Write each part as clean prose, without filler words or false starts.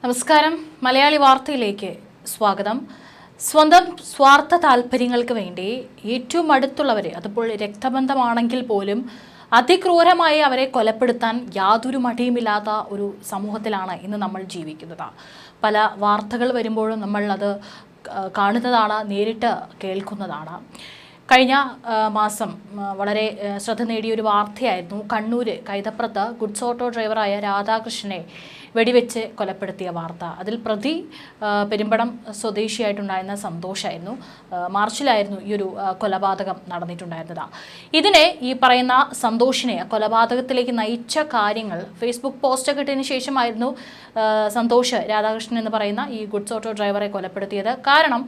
നമസ്കാരം. മലയാളി വാർത്തയിലേക്ക് സ്വാഗതം. സ്വന്തം സ്വാർത്ഥ താല്പര്യങ്ങൾക്ക് വേണ്ടി ഏറ്റവും അടുത്തുള്ളവരെ, അതിപ്പോൾ രക്തബന്ധമാണെങ്കിൽ പോലും അതിക്രൂരമായി അവരെ കൊലപ്പെടുത്താൻ യാതൊരു മടിയുമില്ലാത്ത ഒരു സമൂഹത്തിലാണ് ഇന്ന് നമ്മൾ ജീവിക്കുന്നത്. പല വാർത്തകൾ വരുമ്പോഴും നമ്മൾ അത് കാണുന്നതാണ്, നേരിട്ട് കേൾക്കുന്നതാണ്. കഴിഞ്ഞ മാസം വളരെ ശ്രദ്ധ നേടിയൊരു വാർത്തയായിരുന്നു കണ്ണൂർ കൈതപ്രത്ത് ഗുഡ്സ് ഓട്ടോ ഡ്രൈവറായ രാധാകൃഷ്ണനെ വെടിവെച്ച് കൊലപ്പെടുത്തിയ വാർത്ത. അതിൽ പ്രതി പെരുമ്പടം സ്വദേശിയായിട്ടുണ്ടായിരുന്ന സന്തോഷായിരുന്നു. മാർച്ചിലായിരുന്നു ഈ ഒരു കൊലപാതകം നടന്നിട്ടുണ്ടായിരുന്നത്. ഇതിനെ ഈ പറയുന്ന സന്തോഷിനെ കൊലപാതകത്തിലേക്ക് നയിച്ച കാര്യങ്ങൾ ഫേസ്ബുക്ക് പോസ്റ്റൊക്കെ ഇട്ടതിന് ശേഷമായിരുന്നു സന്തോഷ് രാധാകൃഷ്ണൻ എന്ന് പറയുന്ന ഈ ഗുഡ്സ് ഓട്ടോ ഡ്രൈവറെ കൊലപ്പെടുത്തിയത്. കാരണം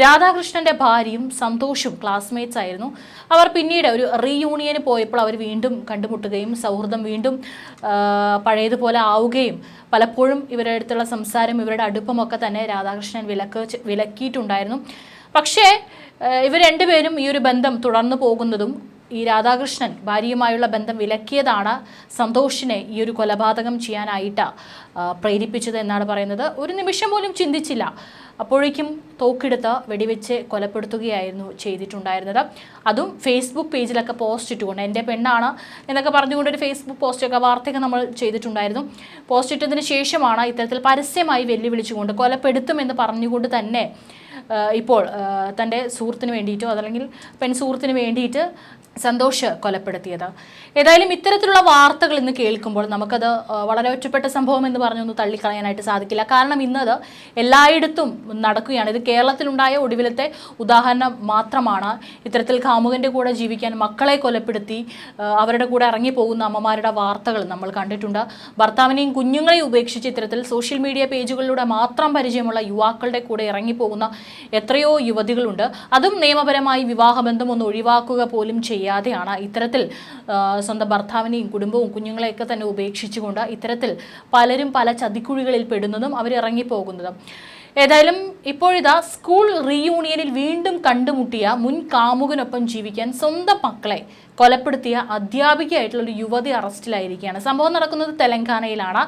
രാധാകൃഷ്ണന്റെ ഭാര്യയും സന്തോഷും ക്ലാസ്മേറ്റ്സ് ആയിരുന്നു. അവർ പിന്നീട് ഒരു റീയൂണിയന് പോയപ്പോൾ അവർ വീണ്ടും കണ്ടുമുട്ടുകയും സൗഹൃദം വീണ്ടും പഴയതുപോലെ ആവുകയും പലപ്പോഴും ഇവരുടെ അടുത്തുള്ള സംസാരം, ഇവരുടെ അടുപ്പമൊക്കെ തന്നെ രാധാകൃഷ്ണൻ വിലക്കിയിട്ടുണ്ടായിരുന്നു. പക്ഷേ ഇവർ രണ്ടുപേരും ഈ ഒരു ബന്ധം തുടർന്നു പോകുന്നതും ഈ രാധാകൃഷ്ണൻ ഭാര്യയുമായുള്ള ബന്ധം വിലക്കിയതാണ് സന്തോഷിനെ ഈ ഒരു കൊലപാതകം ചെയ്യാനായിട്ട് പ്രേരിപ്പിച്ചത് എന്നാണ് പറയുന്നത്. ഒരു നിമിഷം പോലും ചിന്തിച്ചില്ല. അപ്പോഴേക്കും തോക്കെടുത്ത് വെടിവെച്ച് കൊലപ്പെടുത്തുകയായിരുന്നു ചെയ്തിട്ടുണ്ടായിരുന്നത്. അതും ഫേസ്ബുക്ക് പേജിലൊക്കെ പോസ്റ്റ് ഇട്ടുകൊണ്ട്, എൻ്റെ പെണ്ണാണ് എന്നൊക്കെ പറഞ്ഞുകൊണ്ട് ഒരു ഫേസ്ബുക്ക് പോസ്റ്റൊക്കെ വാർത്തയൊക്കെ നമ്മൾ ചെയ്തിട്ടുണ്ടായിരുന്നു. പോസ്റ്റ് ഇട്ടതിന് ശേഷമാണ് ഇത്തരത്തിൽ പരസ്യമായി വെല്ലുവിളിച്ചുകൊണ്ട് കൊലപ്പെടുത്തുമെന്ന് പറഞ്ഞുകൊണ്ട് തന്നെ ഇപ്പോൾ തൻ്റെ സുഹൃത്തിന് വേണ്ടിയിട്ടോ അതല്ലെങ്കിൽ പെൺ സുഹൃത്തിന് വേണ്ടിയിട്ട് സന്തോഷ് കൊലപ്പെടുത്തിയത്. ഏതായാലും ഇത്തരത്തിലുള്ള വാർത്തകൾ ഇന്ന് കേൾക്കുമ്പോൾ നമുക്കത് വളരെ ഒറ്റപ്പെട്ട സംഭവം എന്ന് പറഞ്ഞൊന്നും തള്ളിക്കളയാനായിട്ട് സാധിക്കില്ല. കാരണം ഇന്നത് എല്ലായിടത്തും നടക്കുകയാണ്. ഇത് കേരളത്തിലുണ്ടായ ഒടുവിലത്തെ ഉദാഹരണം മാത്രമാണ്. ഇത്തരത്തിൽ കാമുകൻ്റെ കൂടെ ജീവിക്കാൻ മക്കളെ കൊലപ്പെടുത്തി അവരുടെ കൂടെ ഇറങ്ങിപ്പോകുന്ന അമ്മമാരുടെ വാർത്തകൾ നമ്മൾ കണ്ടിട്ടുണ്ട്. ഭർത്താവിനെയും കുഞ്ഞുങ്ങളെയും ഉപേക്ഷിച്ച് ഇത്തരത്തിൽ സോഷ്യൽ മീഡിയ പേജുകളിലൂടെ മാത്രം പരിചയമുള്ള യുവാക്കളുടെ കൂടെ ഇറങ്ങിപ്പോകുന്ന എത്രയോ യുവതികളുണ്ട്. അതും നിയമപരമായി വിവാഹബന്ധം ഒന്ന് ഒഴിവാക്കുക പോലും ചെയ്യാതെയാണ് ഇത്തരത്തിൽ സ്വന്തം ഭർത്താവിനെയും കുടുംബവും കുഞ്ഞുങ്ങളെയൊക്കെ തന്നെ ഉപേക്ഷിച്ചുകൊണ്ട് ഇത്തരത്തിൽ പലരും പല ചതിക്കുഴികളിൽ പെടുന്നതും അവരിറങ്ങിപ്പോകുന്നതും. ഏതായാലും ഇപ്പോഴിതാ സ്കൂൾ റീയൂണിയനിൽ വീണ്ടും കണ്ടുമുട്ടിയ മുൻ കാമുകനൊപ്പം ജീവിക്കാൻ സ്വന്തം മക്കളെ കൊലപ്പെടുത്തിയ അധ്യാപികയായിട്ടുള്ളൊരു യുവതി അറസ്റ്റിലായിരിക്കുകയാണ്. സംഭവം നടക്കുന്നത് തെലങ്കാനയിലാണ്.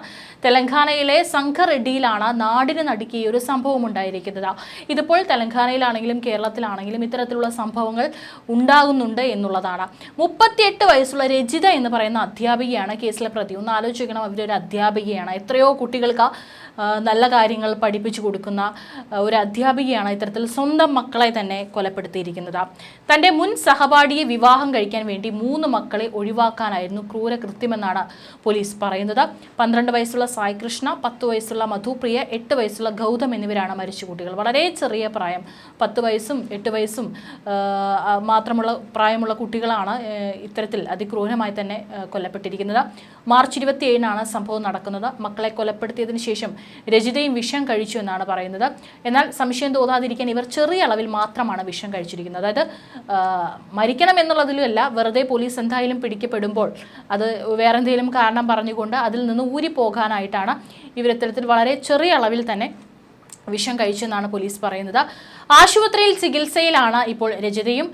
തെലങ്കാനയിലെ സംഘറെഡ്ഡിയിലാണ് നാടിന് നടുക്കിയ ഒരു സംഭവം ഉണ്ടായിരിക്കുന്നത്. ഇതിപ്പോൾ തെലങ്കാനയിലാണെങ്കിലും കേരളത്തിലാണെങ്കിലും ഇത്തരത്തിലുള്ള സംഭവങ്ങൾ ഉണ്ടാകുന്നുണ്ട് എന്നുള്ളതാണ്. 38 വയസ്സുള്ള രജിത എന്ന് പറയുന്ന അധ്യാപികയാണ് കേസിലെ പ്രതി. ഒന്ന് ആലോചിക്കണം, അവരൊരു അധ്യാപികയാണ്. എത്രയോ കുട്ടികൾക്ക് നല്ല കാര്യങ്ങൾ പഠിപ്പിച്ചു കൊടുക്കുന്ന ഒരു അധ്യാപികയാണ് ഇത്തരത്തിൽ സ്വന്തം മക്കളെ തന്നെ കൊലപ്പെടുത്തിയിരിക്കുന്നത്. തൻ്റെ മുൻ സഹപാഠിയെ വിവാഹം കഴിക്കാൻ വേണ്ടി 3 മക്കളെ ഒഴിവാക്കാനായിരുന്നു ക്രൂരകൃത്യമെന്നാണ് പോലീസ് പറയുന്നത്. 12 വയസ്സുള്ള സായി കൃഷ്ണ, 10 വയസ്സുള്ള മധുപ്രിയ, 8 വയസ്സുള്ള ഗൗതം എന്നിവരാണ് മരിച്ച കുട്ടികൾ. വളരെ ചെറിയ പ്രായം, 10 വയസ്സും 8 വയസ്സും മാത്രമുള്ള പ്രായമുള്ള കുട്ടികളാണ് ഇത്തരത്തിൽ അതിക്രൂരമായി തന്നെ കൊല്ലപ്പെട്ടിരിക്കുന്നത്. മാർച്ച് 27-നാണ് സംഭവം നടക്കുന്നത്. മക്കളെ കൊലപ്പെടുത്തിയതിനു ശേഷം രജിതയും വിഷം കഴിച്ചു എന്നാണ് പറയുന്നത്. എന്നാൽ സംശയം തോന്നാതിരിക്കാൻ ഇവർ ചെറിയ അളവിൽ മാത്രമാണ് വിഷം കഴിച്ചിരിക്കുന്നത്. അതായത് മരിക്കണം എന്നുള്ളതിലുമല്ല, വെറുതെ പോലീസ് എന്തായാലും പിടിക്കപ്പെടുമ്പോൾ അത് വേറെ എന്തെങ്കിലും കാരണം പറഞ്ഞുകൊണ്ട് അതിൽ നിന്ന് ഊരിപ്പോകാനായിട്ടാണ് ഇവരിത്തരത്തിൽ വളരെ ചെറിയ അളവിൽ തന്നെ വിഷം കഴിച്ചെന്നാണ് പോലീസ് പറയുന്നത്. ആശുപത്രിയിൽ ചികിത്സയിലാണ് ഇപ്പോൾ രജിതയും.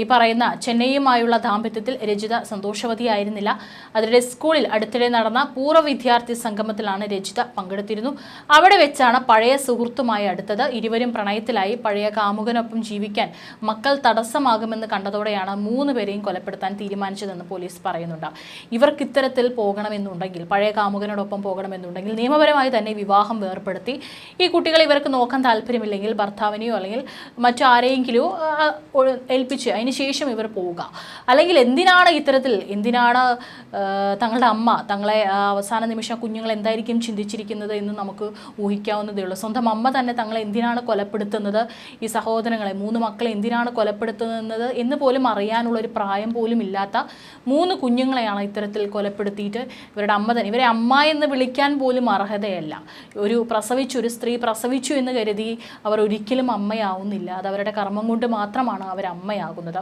ഈ പറയുന്ന ചെന്നൈയുമായുള്ള ദാമ്പത്യത്തിൽ രജിത സന്തോഷവതിയായിരുന്നില്ല. അതിനിടെ സ്കൂളിൽ അടുത്തിടെ നടന്ന പൂർവ്വ വിദ്യാർത്ഥി സംഗമത്തിലാണ് രജിത പങ്കെടുത്തിരുന്നു. അവിടെ വെച്ചാണ് പഴയ സുഹൃത്തുമായി അടുത്തത്. ഇരുവരും പ്രണയത്തിലായി. പഴയ കാമുകനൊപ്പം ജീവിക്കാൻ മക്കൾ തടസ്സമാകുമെന്ന് കണ്ടതോടെയാണ് 3 പേരെയും കൊലപ്പെടുത്താൻ തീരുമാനിച്ചതെന്ന് പോലീസ് പറയുന്നുണ്ട്. ഇവർക്ക് ഇത്തരത്തിൽ പോകണമെന്നുണ്ടെങ്കിൽ, പഴയ കാമുകനോടൊപ്പം പോകണമെന്നുണ്ടെങ്കിൽ നിയമപരമായി തന്നെ വിവാഹം വേർപ്പെടുത്തി ഈ കുട്ടികളെ ഇവർക്ക് നോക്കാൻ താല്പര്യമില്ലെങ്കിൽ ഭർത്താവിനെയോ അല്ലെങ്കിൽ മറ്റാരെയെങ്കിലും ഏൽപ്പിച്ച് അതിന് ശേഷം ഇവർ പോവുക. അല്ലെങ്കിൽ എന്തിനാണ് തങ്ങളുടെ അമ്മ തങ്ങളെ അവസാന നിമിഷം കുഞ്ഞുങ്ങൾ എന്തായിരിക്കും ചിന്തിച്ചിരിക്കുന്നത് എന്ന് നമുക്ക് ഊഹിക്കാവുന്നതേ ഉള്ളൂ. സ്വന്തം അമ്മ തന്നെ തങ്ങളെ എന്തിനാണ് കൊലപ്പെടുത്തുന്നത്, ഈ സഹോദരങ്ങളെ 3 മക്കളെ എന്തിനാണ് കൊലപ്പെടുത്തുന്നത് എന്ന് പോലും അറിയാനുള്ളൊരു പ്രായം പോലും ഇല്ലാത്ത 3 കുഞ്ഞുങ്ങളെയാണ് ഇത്തരത്തിൽ കൊലപ്പെടുത്തിയിട്ട് ഇവരുടെ അമ്മ തന്നെ, ഇവരെ അമ്മ എന്ന് വിളിക്കാൻ പോലും അർഹതയല്ല. ഒരു സ്ത്രീ പ്രസവിച്ചു എന്ന് കരുതി അവർ ഒരിക്കലും അമ്മയാവുന്നില്ല. അത് അവരുടെ കർമ്മം കൊണ്ട് മാത്രമാണ് അവർ അമ്മയാകുന്നത്.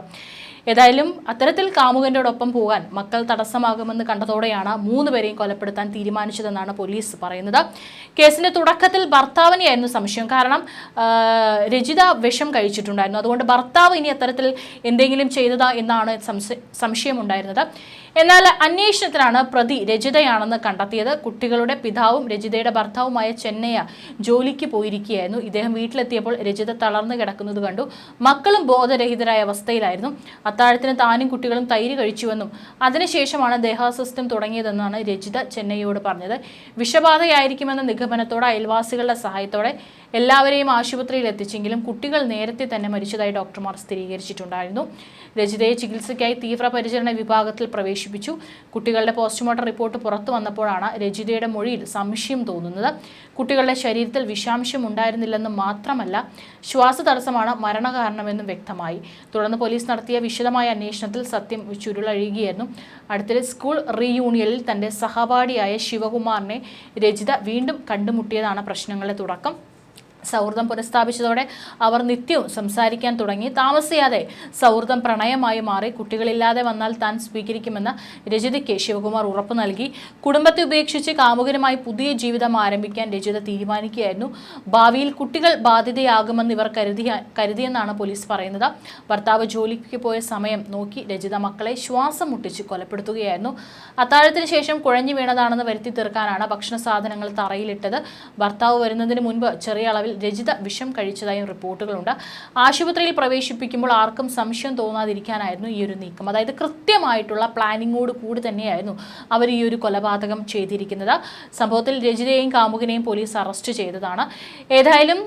ഏതായാലും അത്തരത്തിൽ കാമുകൻ്റെയോടൊപ്പം പോകാൻ മക്കൾ തടസ്സമാകുമെന്ന് കണ്ടതോടെയാണ് 3 പേരെയും കൊലപ്പെടുത്താൻ തീരുമാനിച്ചതെന്നാണ് പോലീസ് പറയുന്നത്. കേസിന്റെ തുടക്കത്തിൽ ഭർത്താവിനെയായിരുന്നു സംശയം. കാരണം രജിത വിഷം കഴിച്ചിട്ടുണ്ടായിരുന്നു. അതുകൊണ്ട് ഭർത്താവ് ഇനി അത്തരത്തിൽ എന്തെങ്കിലും ചെയ്തതാ എന്നാണ് സംശയമുണ്ടായിരുന്നത്. എന്നാൽ അന്വേഷണത്തിലാണ് പ്രതി രജിതയാണെന്ന് കണ്ടെത്തിയത്. കുട്ടികളുടെ പിതാവും രജിതയുടെ ഭർത്താവുമായ ചെന്നൈ ജോലിക്ക് പോയിരിക്കുകയായിരുന്നു. ഇദ്ദേഹം വീട്ടിലെത്തിയപ്പോൾ രജിത തളർന്നു കിടക്കുന്നത് കണ്ടു. മക്കളും ബോധരഹിതരായ അവസ്ഥയിലായിരുന്നു. അത്താഴത്തിന് താനും കുട്ടികളും തൈര് കഴിച്ചുവെന്നും അതിനുശേഷമാണ് ദേഹാസ്വസ്ഥ്യം തുടങ്ങിയതെന്നാണ് രജിത ചെന്നൈയോട് പറഞ്ഞത്. വിഷബാധയായിരിക്കുമെന്ന നിഗമനത്തോടെ അയൽവാസികളുടെ സഹായത്തോടെ എല്ലാവരെയും ആശുപത്രിയിൽ എത്തിച്ചെങ്കിലും കുട്ടികൾ നേരത്തെ തന്നെ മരിച്ചതായി ഡോക്ടർമാർ സ്ഥിരീകരിച്ചിട്ടുണ്ടായിരുന്നു. രജിതയെ ചികിത്സയ്ക്കായി തീവ്രപരിചരണ വിഭാഗത്തിൽ പ്രവേശിപ്പിച്ചു. കുട്ടികളുടെ പോസ്റ്റ്മോർട്ടം റിപ്പോർട്ട് പുറത്തു വന്നപ്പോഴാണ് രജിതയുടെ മൊഴിയിൽ സംശയം തോന്നുന്നത്. കുട്ടികളുടെ ശരീരത്തിൽ വിഷാംശം ഉണ്ടായിരുന്നില്ലെന്ന് മാത്രമല്ല, ശ്വാസതടസ്സമാണ് മരണകാരണമെന്നും വ്യക്തമായി. തുടർന്ന് പോലീസ് നടത്തിയ വിശദമായ അന്വേഷണത്തിൽ സത്യം ചുരുളഴിയുകയായിരുന്നു. അടുത്തിടെ സ്കൂൾ റീയൂണിയനിൽ തന്റെ സഹപാഠിയായ ശിവകുമാറിനെ രജിത വീണ്ടും കണ്ടുമുട്ടിയതാണ് പ്രശ്നങ്ങളുടെ തുടക്കം. സൗഹൃദം പുനഃസ്ഥാപിച്ചതോടെ അവർ നിത്യവും സംസാരിക്കാൻ തുടങ്ങി. താമസിയാതെ സൗഹൃദം പ്രണയമായി മാറി. കുട്ടികളില്ലാതെ വന്നാൽ താൻ സ്വീകരിക്കുമെന്ന് രജിതയ്ക്ക് ശിവകുമാർ ഉറപ്പു നൽകി. കുടുംബത്തെ ഉപേക്ഷിച്ച് കാമുകനുമായി പുതിയ ജീവിതം ആരംഭിക്കാൻ രജിത തീരുമാനിക്കുകയായിരുന്നു. ഭാവിയിൽ കുട്ടികൾ ബാധ്യതയാകുമെന്ന് ഇവർ കരുതിയെന്നാണ് പോലീസ് പറയുന്നത്. ഭർത്താവ് ജോലിക്ക് പോയ സമയം നോക്കി രജിത മക്കളെ ശ്വാസം മുട്ടിച്ച് കൊലപ്പെടുത്തുകയായിരുന്നു. അത്താഴത്തിന് ശേഷം കുഴഞ്ഞു വീണതാണെന്ന് വരുത്തി തീർക്കാനാണ് ഭക്ഷണ സാധനങ്ങൾ തറയിലിട്ടത്. ഭർത്താവ് വരുന്നതിന് മുൻപ് ചെറിയ അളവിൽ രജിത വിഷം കഴിച്ചതായും റിപ്പോർട്ടുകളുണ്ട്. ആശുപത്രിയിൽ പ്രവേശിപ്പിക്കുമ്പോൾ ആർക്കും സംശയം തോന്നാതിരിക്കാനായിരുന്നു ഈ ഒരു നീക്കം. അതായത് കൃത്യമായിട്ടുള്ള പ്ലാനിങ്ങോട് കൂടി തന്നെയായിരുന്നു അവർ ഈ ഒരു കൊലപാതകം ചെയ്തിരിക്കുന്നത്. സംഭവത്തിൽ രജിതയെയും കാമുകനെയും പോലീസ് അറസ്റ്റ് ചെയ്തതാണ്. ഏതായാലും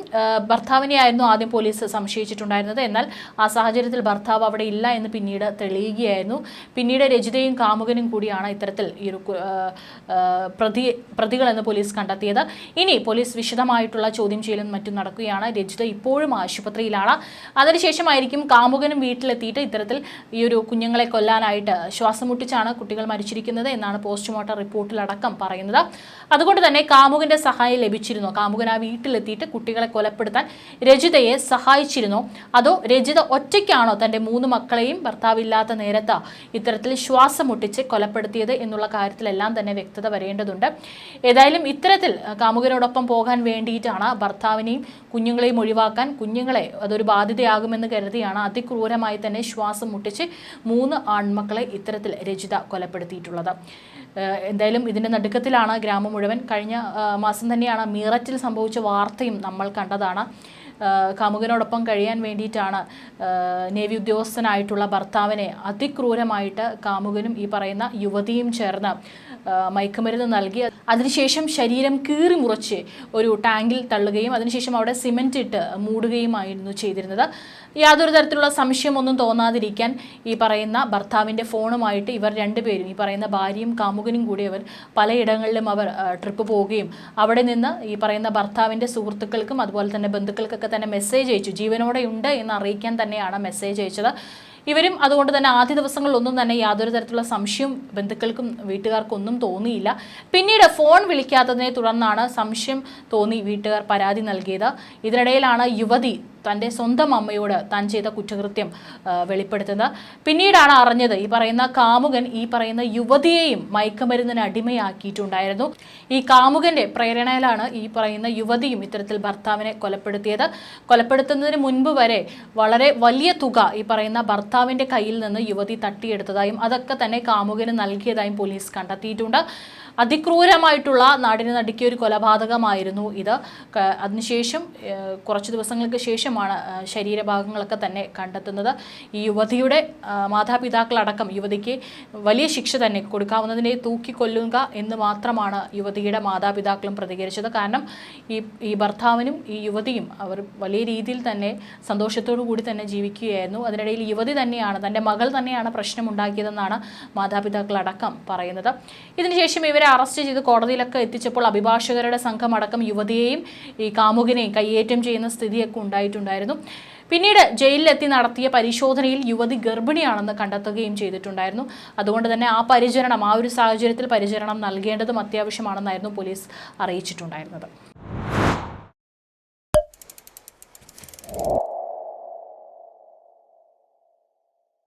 ഭർത്താവിനെയായിരുന്നു ആദ്യം പോലീസ് സംശയിച്ചിട്ടുണ്ടായിരുന്നത്. എന്നാൽ ആ സാഹചര്യത്തിൽ ഭർത്താവ് അവിടെ ഇല്ല എന്ന് പിന്നീട് തെളിയുകയായിരുന്നു. പിന്നീട് രജിതയും കാമുകനും കൂടിയാണ് ഇത്തരത്തിൽ ഈ ഒരു പ്രതികളെന്ന് പോലീസ് കണ്ടെത്തിയത്. ഇനി പോലീസ് വിശദമായിട്ടുള്ള ചോദ്യം ചെയ്യലും മറ്റും നടക്കുകയാണ്. രജിത ഇപ്പോഴും ആശുപത്രിയിലാണ്. അതിനുശേഷമായിരിക്കും കാമുകനും വീട്ടിലെത്തിയിട്ട് ഇത്തരത്തിൽ ഈ ഒരു കുഞ്ഞുങ്ങളെ കൊല്ലാനായിട്ട് ശ്വാസം മുട്ടിച്ചാണ് കുട്ടികൾ മരിച്ചിരിക്കുന്നത് എന്നാണ് പോസ്റ്റ്മോർട്ടം റിപ്പോർട്ടിലടക്കം പറയുന്നത്. അതുകൊണ്ട് തന്നെ കാമുകന്റെ സഹായം ലഭിച്ചിരുന്നോ? കാമുകൻ ആ വീട്ടിലെത്തിയിട്ട് കുട്ടികളെ കൊലപ്പെടുത്താൻ രജിതയെ സഹായിച്ചിരുന്നോ? അതോ രജിത ഒറ്റയ്ക്കാണോ തൻ്റെ 3 മക്കളെയും ഭർത്താവില്ലാത്ത നേരത്ത് ഇത്തരത്തിൽ ശ്വാസം മുട്ടിച്ച് കൊലപ്പെടുത്തിയത് എന്നുള്ള കാര്യത്തിലെല്ലാം തന്നെ വ്യക്തത വരേണ്ടതുണ്ട്. ഏതായാലും ഇത്തരത്തിൽ കാമുകനോടൊപ്പം പോകാൻ വേണ്ടിയിട്ടാണ് ഭർത്താവിനെയും കുഞ്ഞുങ്ങളെയും ഒഴിവാക്കാൻ, കുഞ്ഞുങ്ങളെ അതൊരു ബാധ്യതയാകുമെന്ന് കരുതിയാണ് അതിക്രൂരമായി തന്നെ ശ്വാസം മുട്ടിച്ച് 3 ആൺമക്കളെ ഇത്തരത്തിൽ രജിത കൊലപ്പെടുത്തിയിട്ടുള്ളത്. എന്തായാലും ഇതിൻ്റെ നടുക്കത്തിലാണ് ഗ്രാമം മുഴുവൻ. കഴിഞ്ഞ മാസം തന്നെയാണ് മീററ്റിൽ സംഭവിച്ച വാർത്തയും നമ്മൾ കണ്ടതാണ്. കാമുകനോടൊപ്പം കഴിയാൻ വേണ്ടിയിട്ടാണ് നേവി ഉദ്യോഗസ്ഥനായിട്ടുള്ള ഭർത്താവിനെ അതിക്രൂരമായിട്ട് കാമുകനും ഈ പറയുന്ന യുവതിയും ചേർന്ന് മയക്കുമരുന്ന് നൽകി അതിനുശേഷം ശരീരം കീറി മുറിച്ച് ഒരു ടാങ്കിൽ തള്ളുകയും അതിനുശേഷം അവിടെ സിമെന്റ് ഇട്ട് മൂടുകയുമായിരുന്നു ചെയ്തിരുന്നത്. യാതൊരു തരത്തിലുള്ള സംശയമൊന്നും തോന്നാതിരിക്കാൻ ഈ പറയുന്ന ഭർത്താവിൻ്റെ ഫോണുമായിട്ട് ഇവർ രണ്ടുപേരും, ഈ പറയുന്ന ഭാര്യയും കാമുകനും കൂടി അവർ പലയിടങ്ങളിലും അവർ ട്രിപ്പ് പോവുകയും അവിടെ നിന്ന് ഈ പറയുന്ന ഭർത്താവിൻ്റെ സുഹൃത്തുക്കൾക്കും അതുപോലെ തന്നെ ബന്ധുക്കൾക്കൊക്കെ തന്നെ മെസ്സേജ് അയച്ചു. ജീവനോടെ ഉണ്ട് എന്ന് അറിയിക്കാൻ തന്നെയാണ് മെസ്സേജ് അയച്ചത്. ഇവരും അതുകൊണ്ട് തന്നെ ആദ്യ ദിവസങ്ങളിലൊന്നും തന്നെ യാതൊരു തരത്തിലുള്ള സംശയം ബന്ധുക്കൾക്കും വീട്ടുകാർക്കും ഒന്നും തോന്നിയില്ല. പിന്നീട് ഫോൺ വിളിക്കാത്തതിനെ തുടർന്നാണ് സംശയം തോന്നി വീട്ടുകാർ പരാതി നൽകിയത്. ഇതിനിടയിലാണ് യുവതി തൻ്റെ സ്വന്തം അമ്മയോട് താൻ ചെയ്ത കുറ്റകൃത്യം വെളിപ്പെടുത്തുന്നത്. പിന്നീടാണ് അറിഞ്ഞത് ഈ പറയുന്ന കാമുകൻ ഈ പറയുന്ന യുവതിയെയും മയക്കുമരുന്നിന് അടിമയാക്കിയിട്ടുണ്ടായിരുന്നു. ഈ കാമുകന്റെ പ്രേരണയിലാണ് ഈ പറയുന്ന യുവതിയും ഇത്തരത്തിൽ ഭർത്താവിനെ കൊലപ്പെടുത്തിയത്. കൊലപ്പെടുത്തുന്നതിന് മുൻപ് വരെ വളരെ വലിയ തുക ഈ പറയുന്ന ഭർത്താവിൻ്റെ കയ്യിൽ നിന്ന് യുവതി തട്ടിയെടുത്തതായും അതൊക്കെ തന്നെ കാമുകന് നൽകിയതായും പോലീസ് കണ്ടെത്തിയിട്ടുണ്ട്. അതിക്രൂരമായിട്ടുള്ള നാടിന് നടുക്കിയ ഒരു കൊലപാതകമായിരുന്നു ഇത്. അതിനുശേഷം കുറച്ച് ദിവസങ്ങൾക്ക് ശേഷമാണ് ശരീരഭാഗങ്ങളൊക്കെ തന്നെ കണ്ടെത്തുന്നത്. ഈ യുവതിയുടെ മാതാപിതാക്കളടക്കം യുവതിക്ക് വലിയ ശിക്ഷ തന്നെ കൊടുക്കാവുന്നതിനെ തൂക്കിക്കൊല്ലുക എന്ന് മാത്രമാണ് യുവതിയുടെ മാതാപിതാക്കളും പ്രതികരിച്ചത്. കാരണം ഈ ഭർത്താവിനും ഈ യുവതിയും അവർ വലിയ രീതിയിൽ തന്നെ സന്തോഷത്തോടു കൂടി തന്നെ ജീവിക്കുകയായിരുന്നു. അതിനിടയിൽ യുവതി തന്നെയാണ്, തൻ്റെ മകൾ തന്നെയാണ് പ്രശ്നമുണ്ടാക്കിയതെന്നാണ് മാതാപിതാക്കളടക്കം പറയുന്നത്. ഇതിനുശേഷം ഇവരെ അറസ്റ്റ് ചെയ്ത് കോടതിയിലൊക്കെ എത്തിച്ചപ്പോൾ അഭിഭാഷകരുടെ സംഘം അടക്കം യുവതിയെയും ഈ കാമുകനെയും കയ്യേറ്റം ചെയ്യുന്ന സ്ഥിതിയൊക്കെ ഉണ്ടായിട്ടുണ്ടായിരുന്നു. പിന്നീട് ജയിലിലെത്തി നടത്തിയ പരിശോധനയിൽ യുവതി ഗർഭിണിയാണെന്ന് കണ്ടെത്തുകയും ചെയ്തിട്ടുണ്ടായിരുന്നു. അതുകൊണ്ട് തന്നെ ആ ഒരു സാഹചര്യത്തിൽ പരിചരണം നൽകേണ്ടതും അത്യാവശ്യമാണെന്നായിരുന്നു പോലീസ് അറിയിച്ചിട്ടുണ്ടായിരുന്നത്.